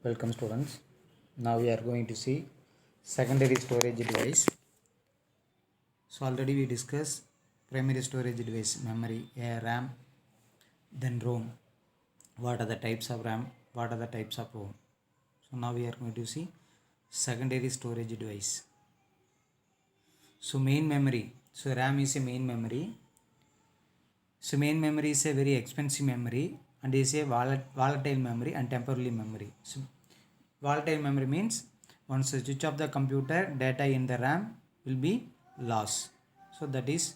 Welcome students. Now we are going to see secondary storage device. So already we discussed primary storage device, memory, RAM, then ROM. What are the types of RAM? What are the types of ROM? So now we are going to see secondary storage device. So main memory. So RAM is a main memory. So main memory is a very expensive memory and is a volatile memory and temporary memory. So volatile memory means once you switch off the computer, data in the RAM will be lost. So that is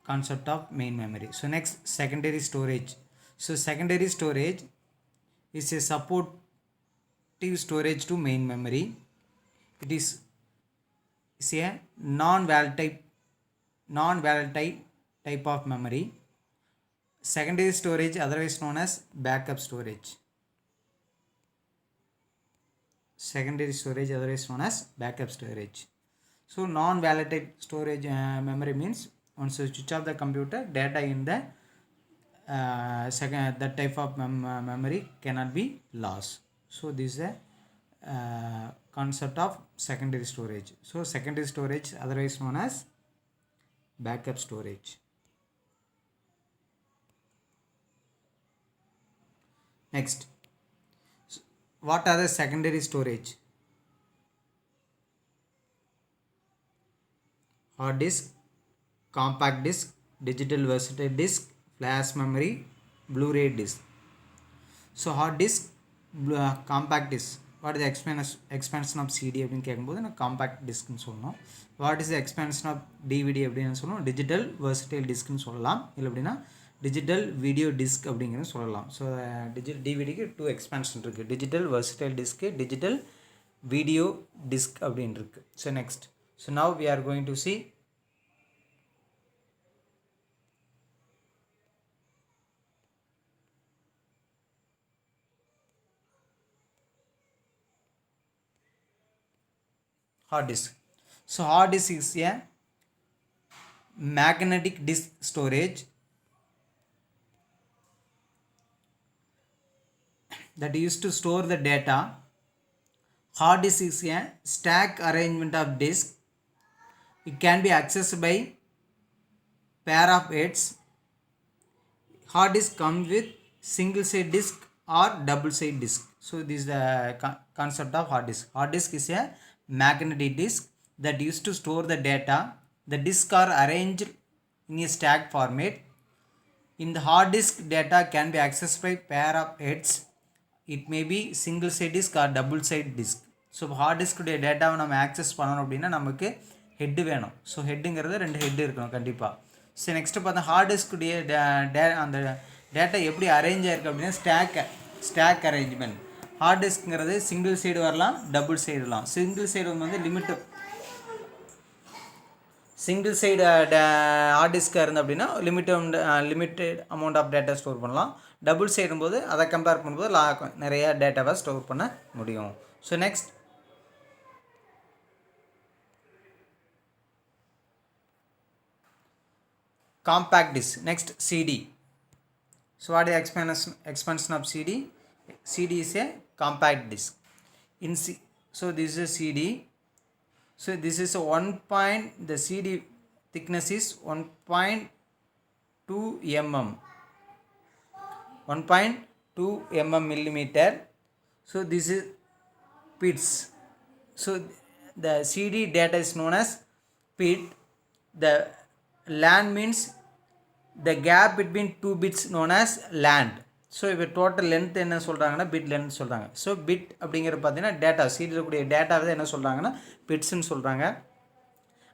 concept of main memory. So next, secondary storage. So secondary storage is a supportive storage to main memory. It is a non-volatile type of memory. Secondary storage, otherwise known as backup storage. Secondary storage, otherwise known as backup storage. So non-volatile storage memory means once you switch off the computer, data in the that type of memory cannot be lost. So this is a concept of secondary storage. So secondary storage, otherwise known as backup storage. Next, what are the secondary storage? Hard disk, compact disk, digital versatile disk, flash memory, Blu-ray disk. So hard disk, compact disk. What is the expansion of CD அப்படின்னு கேட்கும்போது நான் compact டிஸ்க்னு சொல்லணும். What is the expansion of DVD அப்படின்னு சொல்லணும். Digital versatile டிஸ்க்னு சொல்லலாம். இல்லை அப்படின்னா டிஜிட்டல் வீடியோ டிஸ்க் அப்படிங்கிறது சொல்லலாம். ஸோ டிவிடிக்கு 2 எக்ஸ்பென்ஷன் இருக்குது. Digital versatile disc, digital video disc அப்படின்னு இருக்குது. So next, so now we are going to see hard disk. So hard disk is a magnetic disk storage that used to store the data. Hard disk is a stack arrangement of disk. It can be accessed by pair of heads. Hard disk comes with single side disk or double side disk. So this is the concept of hard disk. Hard disk is a magnetic disk that used to store the data. The disks are arranged in a stack format. In the hard disk, data can be accessed by pair of heads. It may be single side disk or double side disk. So hard disk உடைய டேட்டாவை நம்ம access பண்ணணும் அப்படின்னா நமக்கு head வேணும். So ஹெட்டுங்கிறது 2 head இருக்கணும் கண்டிப்பாக. So next பார்த்தா ஹார்ட் டிஸ்க்குடைய அந்த டேட்டா எப்படி அரேஞ்ச் ஆயிருக்கு அப்படின்னா ஸ்டாக் அரேஞ்ச்மெண்ட். ஹார்ட் டிஸ்க்ங்கிறது சிங்கிள் சைடு வரலாம், டபுள் சைடு வரலாம். சிங்கிள் சைடு வந்து சிங்கிள் சைடு ஹார்ட் டிஸ்காக இருந்து அப்படின்னா limited amount of data store பண்ணலாம். டபுள் சைடும் போது அதை கம்பேர் பண்ணும்போது நிறைய டேட்டாவை ஸ்டோர் பண்ண முடியும். So next, compact disk. Next, CD. So what is the expansion of CD? CD is a compact disk. So this is a CD. So this is a the CD thickness is 1.2 mm. 1.2 mm millimeter. So this is bits. So the CD data is known as bit. The LAN means the gap between 2 bits known as LAN. So இப்போ total length என்ன சொல்கிறாங்கன்னா bit length சொல்கிறாங்க. So bit அப்படிங்கிறது பார்த்தீங்கன்னா data சீடியில் இருக்கக்கூடிய டேட்டாவை என்ன சொல்கிறாங்கன்னா பிட்ஸ்ன்னு சொல்கிறாங்க.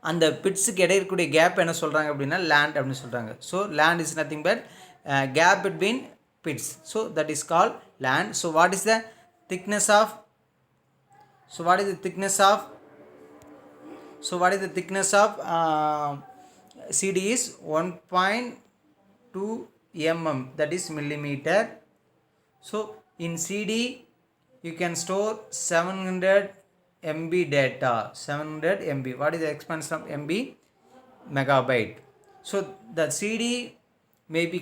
அந்த பிட்ஸுக்கு இடையே இருக்கக்கூடிய கேப் என்ன சொல்கிறாங்க அப்படின்னா லேண்ட் அப்படின்னு சொல்கிறாங்க. So land is nothing but gap between pits. So that is call land. So what is the thickness of CD is 1.2 mm, that is millimeter. So in CD you can store 700 MB data. 700 MB. What is the expansion of MB? Megabyte. So the CD may be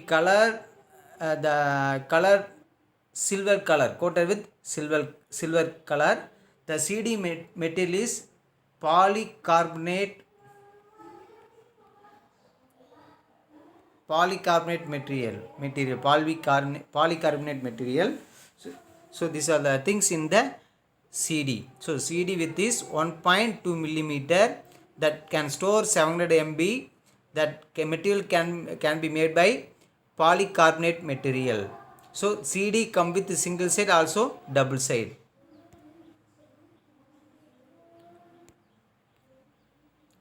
the color silver color, coated with silver color. The CD material is polycarbonate polycarbonate material. So these are the things in the CD. So CD with this 1.2 millimeter that can store 700 MB. That material can be made by polycarbonate material. So CD come with single side, also double side.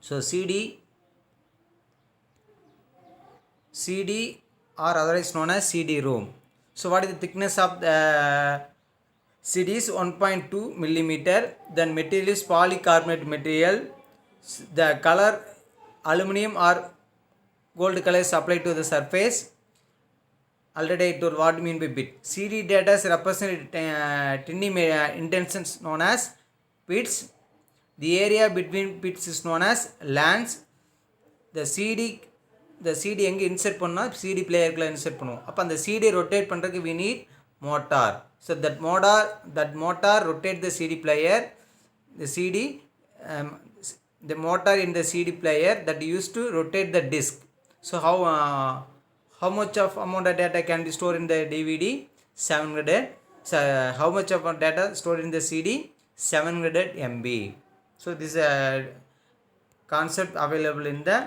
So CD or otherwise known as CD-ROM. So what is the thickness of the CD is 1.2 millimeter. Then material is polycarbonate material. The color aluminum or gold color is applied to the surface. Already I told what I mean by bit. CD data is represented tiny intentions known as bits. The area between bits is known as LANs. The CD எங்கே insert பண்ணால் CD பிளேயருக்குள்ள insert பண்ணுவோம். அப்போ அந்த CD rotate பண்ணுறதுக்கு we need motor. So that motor rotate the CD player. The motor in the CD player that used to rotate the disc. So how much of amount of data can be stored in the DVD? 700. So how much of data stored in the CD? 700 MB. So this concept available in the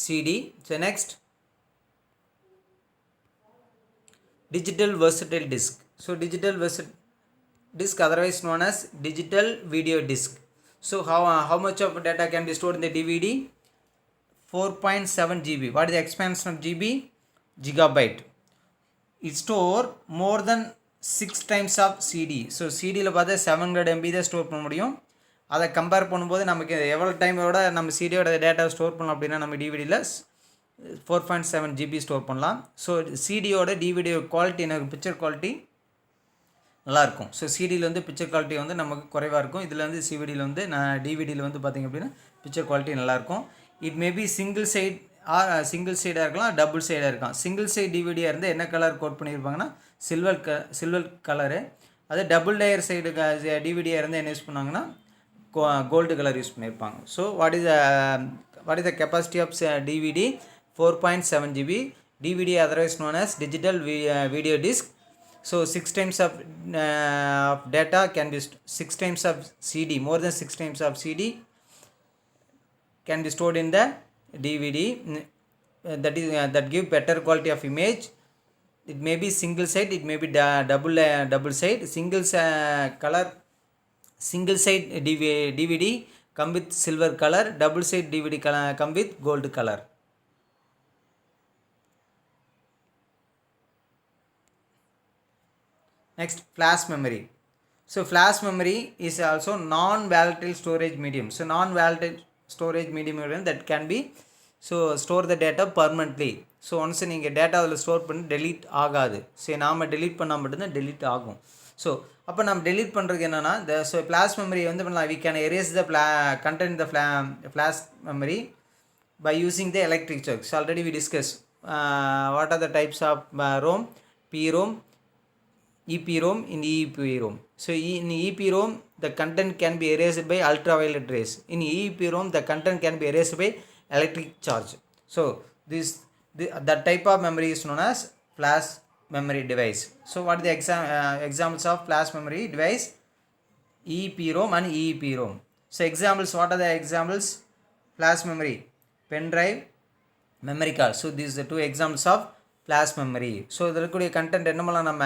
CD. So next, digital versatile disc. So digital versatile disc, otherwise known as digital video disc. So how much of data can be stored in the DVD? 4.7 GB. What is the expansion of GB? Gigabyte. It store more than 6 times of CD. So CD ல பார்த்தா 700 MB தான் store பண்ண முடியும். அதை compare பண்ணும்போது நமக்கு எவ்வளோ டைமோட நம்ம சிடியோட டேட்டாவை ஸ்டோர் பண்ணலாம் அப்படின்னா நம்ம டிவிடியில் 4.7 GB ஸ்டோர் பண்ணலாம். ஸோ சிடியோட டிவிடியோ குவாலிட்டி எனக்கு பிக்சர் குவாலிட்டி நல்லாயிருக்கும். ஸோ சிடியில் வந்து பிக்சர் குவாலிட்டி வந்து நமக்கு குறைவாக இருக்கும். இதில் வந்து சிவிடியில் வந்து டிவிடியில் வந்து பார்த்திங்க அப்படின்னா பிக்சர் குவாலிட்டி நல்லாயிருக்கும். இட் மேபி சிங்கிள் சைடாக இருக்கலாம், டபுள் சைடாக இருக்கலாம். சிங்கிள் சைட் டிவிடியாக இருந்தால் என்ன கலர் கோட் பண்ணியிருப்பாங்கன்னா சில்வர் கலரு. அது டபுள் லேயர் சைடு டிவிடியாக இருந்தால் என்ன யூஸ் பண்ணாங்கன்னா கோல்டு கலர் யூஸ் பண்ணியிருப்பாங்க. So what is the capacity of DVD? 4.7 GB. DVD otherwise known as digital video disc. So 6 times of data can be 6 times of CD, more than 6 times of CD can be stored in the DVD. That give better quality of image. It may be single side, it may be double side. Single side DVD come with silver color, double side DVD come with gold color. Next, flash memory. So flash memory is also non-volatile storage medium. So non-volatile storage medium that can be store the data permanently. So once நீங்கள் data அதில் store பண்ணி delete ஆகாது. சரி, நாம் delete பண்ணால் மட்டும்தான் delete ஆகும். So அப்போ நம்ம delete பண்ணுறதுக்கு என்னென்னா flash memory வந்து பண்ணலாம். we can erase the content in the flash memory by using the electric charge. So already we discussed what are the types of ROM, PROM, EPROM, in EEPROM. So in EEPROM the content can be erased by ultraviolet rays. In EEPROM the content can be erased by electric charge. So that type of memory is known as flash memory device. So what are the examples of flash memory device? EEPROM and EEPROM. So examples, what are the examples? Flash memory, pen drive, memory card. So these are the two examples of flash memory. So இதில் இருக்கக்கூடிய content என்ன பண்ணலாம், நம்ம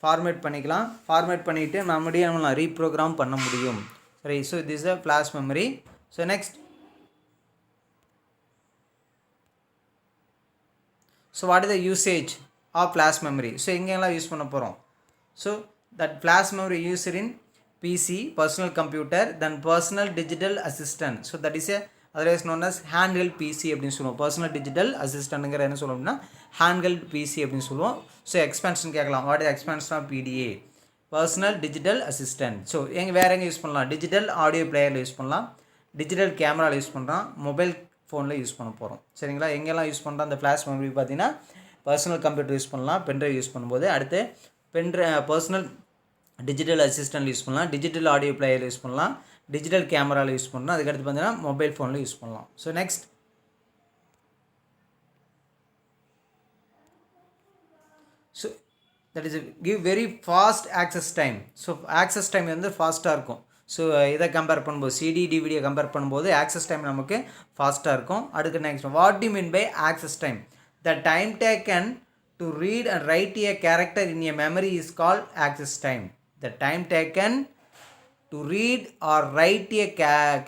format பண்ணிக்கலாம். Format பண்ணிவிட்டு நம்மளுடைய நம்ம reprogramme பண்ண முடியும். சரி, so this is a flash memory. So next, so what is the usage of flash memory? So எங்கெல்லாம் யூஸ் பண்ண போகிறோம்? So that flash memory used in PC, personal computer, then personal digital assistant. So that is otherwise known as handheld PC அப்படின்னு சொல்லுவோம். Personal digital அசிஸ்டன்ட்ங்கிற என்ன சொல்லுவோம்னா handheld PC அப்படின்னு சொல்லுவோம். So expansion கேட்கலாம், what is expansion of PDA? Personal digital assistant. So வேறு எங்கே use பண்ணலாம்? டிஜிட்டல் ஆடியோ பிளேயரில் யூஸ் பண்ணலாம், டிஜிட்டல் கேமராவில் யூஸ் பண்ணுறோம், மொபைல் ஃபோனில் யூஸ் பண்ண போகிறோம். சரிங்களா? எங்கெல்லாம் யூஸ் பண்ணுறோம் அந்த ஃப்ளாஷ் மெமரி பார்த்தீங்கன்னா, பர்சனல் கம்ப்யூட்டர் யூஸ் பண்ணலாம், பென்ட்ரைவ் யூஸ் பண்ணும்போது. அடுத்து பர்சனல் டிஜிட்டல் அசிஸ்டன்ட் யூஸ் பண்ணலாம், டிஜிட்டல் ஆடியோ பிளேயர் யூஸ் பண்ணலாம், டிஜிட்டல் கேமராவில் யூஸ் பண்ணலாம், அதுக்கடுத்து பார்த்தீங்கன்னா மொபைல் ஃபோனில் யூஸ் பண்ணலாம். So next, so that is give very fast access time. So access time வந்து ஃபாஸ்ட்டாக இருக்கும். ஸோ இதை கம்பேர் பண்ணும்போது சிடி டிவிடியை கம்பேர் பண்ணும்போது ஆக்சஸ் டைம் நமக்கு ஃபாஸ்ட்டாக இருக்கும். அடுத்து next, what to mean by access time? The time taken to read and write a character in a memory is called access time. The time taken to read or write a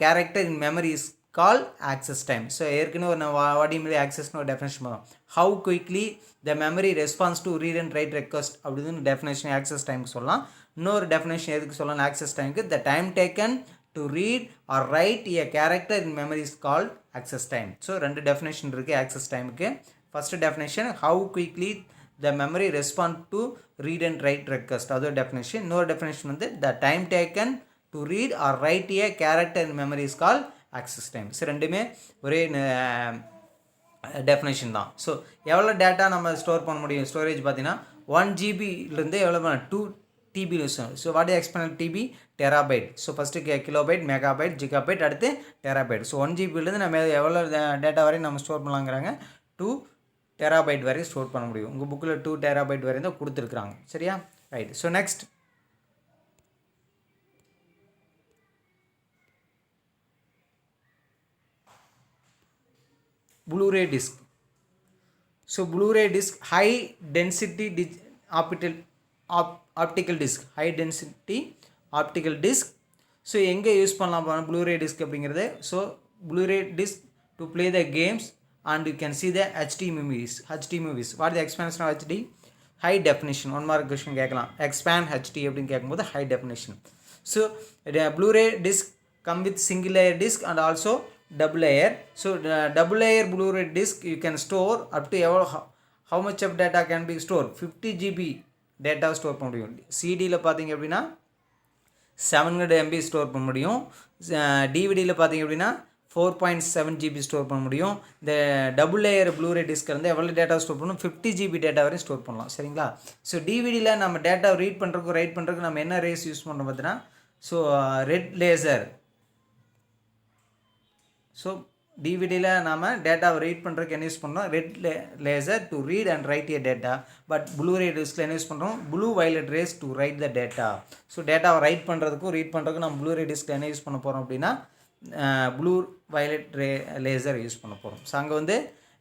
character in memory is called access time. So ஏற்கனவே ஒரு what do you mean by access னு ஒரு definition பண்ணோம். How quickly the memory responds to read and write request அப்படின்னு definition access time சொல்லலாம். இன்னொரு definition எதுக்கு சொல்லலாம் ஆக்சஸ் டைமுக்கு? the time taken to read or write a character in memory is called access time. So ரெண்டு definition இருக்குது access டைமுக்கு. First definition, how quickly the memory respond to read and write request, அதோட definition. இன்னொரு definition வந்து the time taken to read or write a character in memory is called access time. So ரெண்டுமே ஒரே definition தான். So எவ்வளோ data நம்ம store பண்ண முடியும்? ஸ்டோரேஜ் பார்த்தீங்கன்னா 1 ஜிபிலேருந்து எவ்வளோ 2 டிபி யூஸ் ஆகும். So what expanded TB? Terabyte. So first kilobyte, megabyte, gigabyte, அடுத்து டெராபைட். ஸோ 1 ஜிபிலேருந்து நம்ம எவ்வளோ டேட்டா வரையும் நம்ம ஸ்டோர் பண்ணலாங்கிறாங்க? 2 டெராபைட் வரை ஸ்டோர் பண்ண முடியும். உங்கள் புக்கில் 2 டெராபைட் வரை தான் கொடுத்துருக்குறாங்க. சரியா? Right. So next, Blu-ray disc. So Blu-ray disc, high density optical disc, high density optical disc. So எங்கே யூஸ் பண்ணலாம் ப்ளூரே டிஸ்க் அப்படிங்கிறது? So Blu-ray disk to play the games and you can see the HD movies. What is the expansion of HD? High definition. One more question கேட்கலாம், expand HD அப்படின்னு கேட்கும்போது high definition. So the Blu-ray disc come with single layer disc and also double layer. So the double layer Blu-ray disc you can store up to how much of data can be stored? 50 GB data store பண்ண முடியும். CDயில் பார்த்தீங்க அப்படின்னா 700 MB store பண்ண முடியும். டிவிடியில் பார்த்தீங்க அப்படின்னா 4.7 GB store பண்ண முடியும். இந்த டபுள் லேயர் ப்ளூரே டிஸ்கில் வந்து எவ்வளோ டேட்டா ஸ்டோர் பண்ணணும்? 50 GB டேட்டா வரையும் ஸ்டோர் பண்ணலாம். சரிங்களா? ஸோ டிவிடியில் நம்ம டேட்டா ரீட் பண்ணுறதுக்கும் ரைட் பண்ணுறதுக்கு நம்ம என்ன ரேஸ் யூஸ் பண்ணுறோம் பார்த்தீங்கன்னா, ஸோ ரெட் லேசர். ஸோ டிவிடியில் நாம் டேட்டாவை ரீட் பண்ணுறதுக்கு என்ன யூஸ் பண்ணுறோம்? Red laser to read and right A data. But Blu-ray டிஸ்கில் என்ன யூஸ் பண்ணுறோம்? Blue violet race to right the data. So டேட்டாவை ரைட் பண்ணுறதுக்கும் ரீட் பண்ணுறதுக்கும் நம்ம ப்ளூரே டிஸ்கில் என்ன யூஸ் பண்ண போகிறோம் அப்படின்னா, ப்ளூ வயலட் லேசர் யூஸ் பண்ண போகிறோம். ஸோ அங்கே வந்து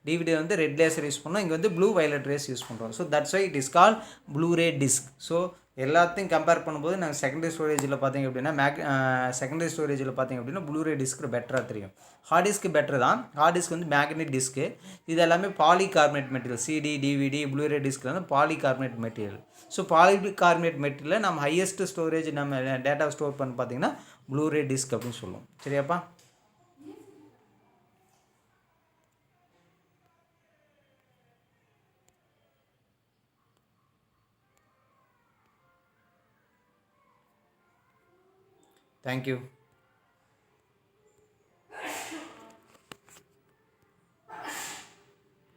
டிவிடி வந்து ரெட் லேசர் யூஸ் பண்ணோம், இங்கே வந்து ப்ளூ வயலட் ரேஸ் யூஸ் பண்ணுறோம். So that's why it is call Blu-ray disc. So எல்லாத்தையும் கம்பேர் பண்ணும்போது நாங்கள் செகண்டரி ஸ்டோரேஜில் பார்த்தீங்க அப்படின்னா செகண்டரி ஸ்டோரேஜில் பார்த்தீங்க அப்படின்னா ப்ளூரே டிஸ்க்கு பெட்டராக தெரியும். ஹார்ட் டிஸ்க்கு பெட்டர் தான். ஹார்ட் டிஸ்க் வந்து மேக்னெட் டிஸ்க்கு. இது எல்லாமே polycarbonate material. CD DVD Blu-ray டிஸ்கில் வந்து பாலிகார்பனேட் மெட்டீரியல். ஸோ பாலிகார்பனேட் மெட்டீரியலில் நம்ம ஹையஸ்ட் ஸ்டோரேஜ் நம்ம டேட்டா ஸ்டோர் பண்ணி பார்த்தீங்கன்னா ப்ளூரே டிஸ்க் அப்படின்னு சொல்லுவோம். சரியாப்பா? Thank you.